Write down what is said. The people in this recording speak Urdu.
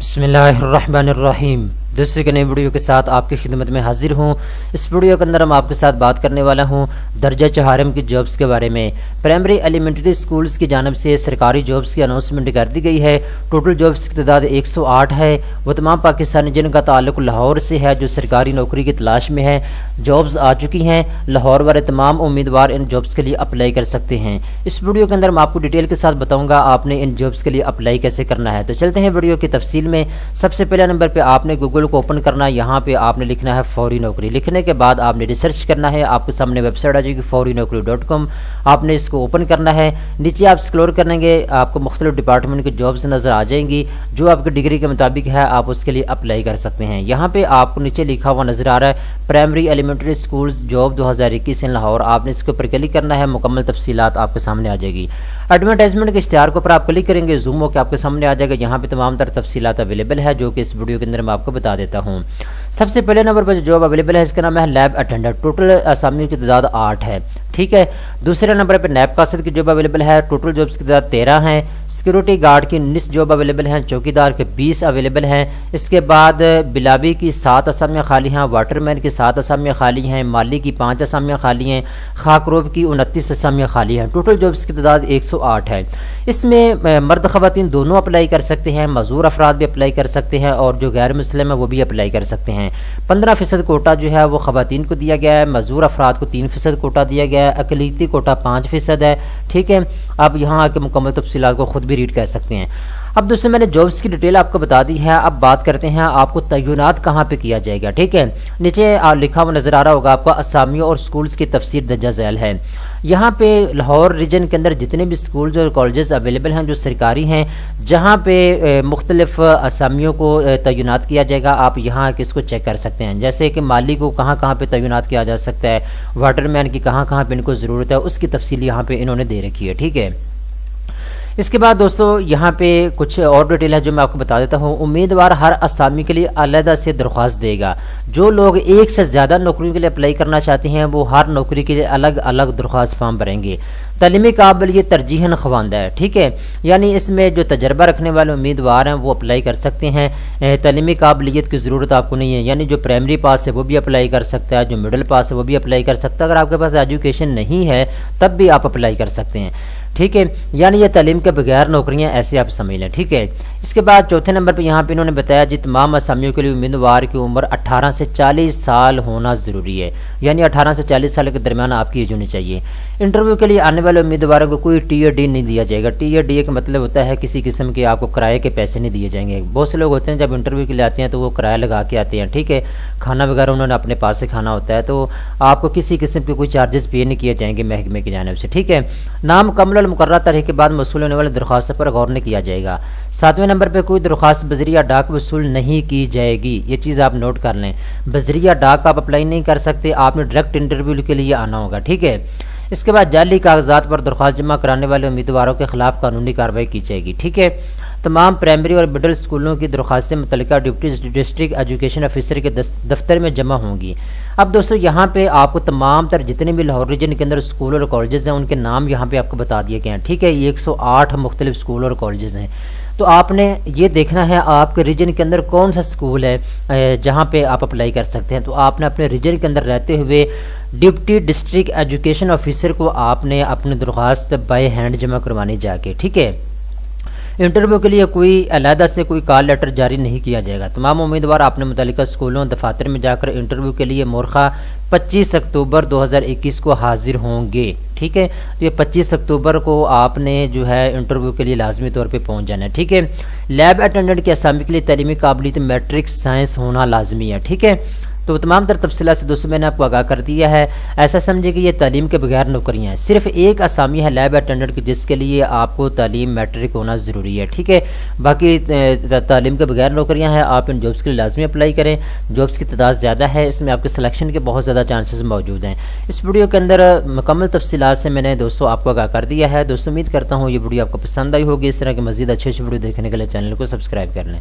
بسم اللہ الرحمن الرحیم۔ دوسری کے نئی ویڈیو کے ساتھ آپ کی خدمت میں حاضر ہوں۔ اس ویڈیو کے اندر ہم آپ کے ساتھ بات کرنے والا ہوں درجہ چہارم کی جابز کے بارے میں۔ پرائمری ایلیمنٹری سکولز کی جانب سے سرکاری جابز کی اناؤنسمنٹ کر دی گئی ہے۔ ٹوٹل جابز کی تعداد 108 ہے۔ وہ تمام پاکستانی جن کا تعلق لاہور سے ہے جو سرکاری نوکری کی تلاش میں ہے۔ جابز آ چکی ہیں، لاہور والے تمام امیدوار ان جابز کے لیے اپلائی کر سکتے ہیں۔ اس ویڈیو کے اندر میں آپ کو ڈیٹیل کے ساتھ بتاؤں گا آپ نے ان جابز کے لیے اپلائی کیسے کرنا ہے۔ تو چلتے ہیں ویڈیو کی تفصیل میں۔ سب سے پہلے نمبر پہ آپ نے گوگل کو اوپن کرنا ہے۔ یہاں پہ آپ نے لکھنا ہے فوری نوکری۔ لکھنے کے بعد آپ نے ریسرچ کرنا ہے۔ آپ کے سامنے ویب سائٹ آ جائے گی ForyNaukri.com۔ آپ نے اس کو اوپن کرنا ہے۔ نیچے آپ اسکرول کریں گے، آپ کو مختلف ڈپارٹمنٹ کی جابز نظر آ جائیں گی جو آپ کی ڈگری کے مطابق ہے، آپ اس کے لیے اپلائی کر سکتے ہیں۔ یہاں پہ آپ کو نیچے لکھا ہوا نظر آ رہا ہے پرائمری ایلیمنٹری سکولز جاب 2021 ان لاہور۔ آپ نے اس کے اوپر کلک کرنا ہے، مکمل تفصیلات آپ کے سامنے آ جائے گی۔ ایڈورٹائزمنٹ کے اشتہار کے اوپر آپ کلک کریں گے، زوم ہو کے آپ کے سامنے آ جائے گا۔ یہاں پہ تمام تر تفصیلات اویلیبل ہے جو کہ اس ویڈیو کے اندر میں آپ کو بتا دیتا ہوں۔ سب سے پہلے نمبر پر جو جاب اویلیبل ہے اس کا نام ہے لیب اٹینڈنٹ۔ ٹوٹل اسامیوں کی تعداد 8 ہے، ٹھیک ہے۔ دوسرے نمبر پہ نیب قاصد کی جاب اویلیبل ہے۔ ٹوٹل جابز کی تعداد 13 ہیں۔ سیکورٹی گارڈ کی 19 جاب اویلیبل ہیں۔ چوکیدار کے 20 اویلیبل ہیں۔ اس کے بعد بلابی کی 7 اسامیاں خالی ہیں۔ واٹر مین کی 7 اسامیاں خالی ہیں۔ مالی کی 5 اسامیاں خالی ہیں۔ خاکروب کی 29 اسامیاں خالی ہیں۔ ٹوٹل جابز کی تعداد 108 ہے۔ اس میں مرد خواتین دونوں اپلائی کر سکتے ہیں، معذور افراد بھی اپلائی کر سکتے ہیں اور جو غیر مسلم ہے وہ بھی اپلائی کر سکتے ہیں۔ 15% کوٹا جو ہے وہ خواتین کو دیا گیا ہے، معذور افراد کو 3% کوٹا دیا گیا ہے، اقلیتی کوٹا 5% ہے، ٹھیک ہے۔ آپ یہاں آ کے مکمل تفصیلات کو خود بھی ریڈ کر سکتے ہیں۔ اب دوستوں میں نے جابز کی ڈیٹیل آپ کو بتا دی ہے۔ اب بات کرتے ہیں آپ کو تعینات کہاں پہ کیا جائے گا، ٹھیک ہے۔ نیچے لکھا ہوا نظر آ رہا ہوگا آپ کو اسامیوں اور سکولز کی تفسیر درجہ ذیل ہے۔ یہاں پہ لاہور ریجن کے اندر جتنے بھی سکولز اور کالجز اویلیبل ہیں جو سرکاری ہیں، جہاں پہ مختلف اسامیوں کو تعینات کیا جائے گا، آپ یہاں اس کو چیک کر سکتے ہیں۔ جیسے کہ مالی کو کہاں کہاں پہ تعینات کیا جا سکتا ہے، واٹر مین کی کہاں کہاں پہ ان کو ضرورت ہے، اس کی تفصیل یہاں پہ انہوں نے دے رکھی ہے، ٹھیک ہے۔ اس کے بعد دوستو یہاں پہ کچھ اور ڈیٹیل ہے جو میں آپ کو بتا دیتا ہوں۔ امیدوار ہر اسامی کے لیے علیحدہ سے درخواست دے گا۔ جو لوگ ایک سے زیادہ نوکریوں کے لیے اپلائی کرنا چاہتے ہیں وہ ہر نوکری کے لیے الگ الگ درخواست فارم بھریں گے۔ تعلیمی قابلیت ترجیحاً خواندہ ہے، ٹھیک ہے، یعنی اس میں جو تجربہ رکھنے والے امیدوار ہیں وہ اپلائی کر سکتے ہیں۔ تعلیمی قابلیت کی ضرورت آپ کو نہیں ہے، یعنی جو پرائمری پاس ہے وہ بھی اپلائی کر سکتا ہے، جو مڈل پاس ہے وہ بھی اپلائی کر سکتا ہے۔ اگر آپ کے پاس ایجوکیشن نہیں ہے تب بھی آپ اپلائی کر سکتے ہیں، ٹھیک ہے، یعنی یہ تعلیم کے بغیر نوکریاں ایسے آپ سمجھ لیں، ٹھیک ہے۔ اس کے بعد چوتھے نمبر پہ یہاں پہ انہوں نے بتایا جی تمام اسامیوں کے لیے امیدوار کی عمر 18 سے 40 سال ہونا ضروری ہے، یعنی 18 سے 40 سال کے درمیان آپ کی ایج ہونی چاہیے۔ انٹرویو کے لیے آنے والے امیدواروں کو کوئی ٹی اے ڈی نہیں دیا جائے گا۔ ٹی اے ڈی کا مطلب ہوتا ہے کسی قسم کے آپ کو کرائے کے پیسے نہیں دیے جائیں گے۔ بہت سے لوگ ہوتے ہیں جب انٹرویو کے لیے آتے ہیں تو وہ کرایہ لگا کے آتے ہیں، ٹھیک ہے، کھانا وغیرہ انہوں نے اپنے پاس سے کھانا ہوتا ہے، تو آپ کو کسی قسم کے کوئی چارجز پے نہیں کیے جائیں گے محکمے کی جانب سے، ٹھیک ہے۔ نام مکمل المقررہ تاریخ کے بعد موصول ہونے والے درخواستوں پر غور نہیں کیا جائے گا۔ 7ویں نمبر پہ کوئی درخواست بذریعہ ڈاک وصول نہیں کی جائے گی، یہ چیز آپ نوٹ کر لیں۔ بذریعہ ڈاک آپ اپلائی نہیں کر سکتے، آپ نے ڈائریکٹ انٹرویو کے لیے آنا ہوگا، ٹھیک ہے۔ اس کے بعد جعلی کاغذات پر درخواست جمع کرانے والے امیدواروں کے خلاف قانونی کارروائی کی جائے گی، ٹھیک ہے۔ تمام پرائمری اور مڈل اسکولوں کی درخواستیں متعلقہ ڈپٹی ڈسٹرکٹ ایجوکیشن آفیسر کے دفتر میں جمع ہوں گی۔ اب دوستو یہاں پہ آپ کو تمام تر جتنے بھی لاہور ریجن کے اندر اسکول اور کالجز ہیں ان کے نام یہاں پہ آپ کو بتا دیے گئے ہیں، ٹھیک ہے۔ 108 مختلف اسکول اور کالجز ہیں، تو آپ نے یہ دیکھنا ہے آپ کے ریجن کے اندر کون سا اسکول ہے جہاں پہ آپ اپلائی کر سکتے ہیں۔ تو آپ نے اپنے ریجن کے اندر رہتے ہوئے ڈپٹی ڈسٹرکٹ ایجوکیشن آفیسر کو آپ نے اپنی درخواست بائی ہینڈ جمع کروانی جا کے، ٹھیک ہے۔ انٹرویو کے لیے کوئی علیحدہ سے کوئی کال لیٹر جاری نہیں کیا جائے گا۔ تمام امیدوار اپنے متعلقہ اسکولوں دفاتر میں جا کر انٹرویو کے لیے مورخہ 25 اکتوبر 2021 کو حاضر ہوں گے، ٹھیک ہے۔ تو یہ 25 اکتوبر کو آپ نے جو ہے انٹرویو کے لیے لازمی طور پہ پہنچ جانا ہے، ٹھیک ہے۔ لیب اٹینڈنٹ کی اسامی کے لیے تعلیمی قابلیت میٹرک سائنس ہونا لازمی ہے، ٹھیک ہے۔ تو تمام تر تفصیلات سے دوستوں میں نے آپ کو آگاہ کر دیا ہے۔ ایسا سمجھے کہ یہ تعلیم کے بغیر نوکریاں ہیں، صرف ایک اسامی ہے لیب اٹینڈنٹ کی جس کے لیے آپ کو تعلیم میٹرک ہونا ضروری ہے، ٹھیک ہے۔ باقی تعلیم کے بغیر نوکریاں ہیں، آپ ان جابس کے لیے لازمی اپلائی کریں۔ جابس کی تعداد زیادہ ہے، اس میں آپ کے سلیکشن کے بہت زیادہ چانسز موجود ہیں۔ اس ویڈیو کے اندر مکمل تفصیلات سے میں نے دوستوں آپ کو آگاہ کر دیا ہے۔ دوستوں امید کرتا ہوں یہ ویڈیو آپ کو پسند آئی ہوگی۔ اس طرح کے مزید اچھے ویڈیو دیکھنے کے لیے چینل کو سبسکرائب کر لیں۔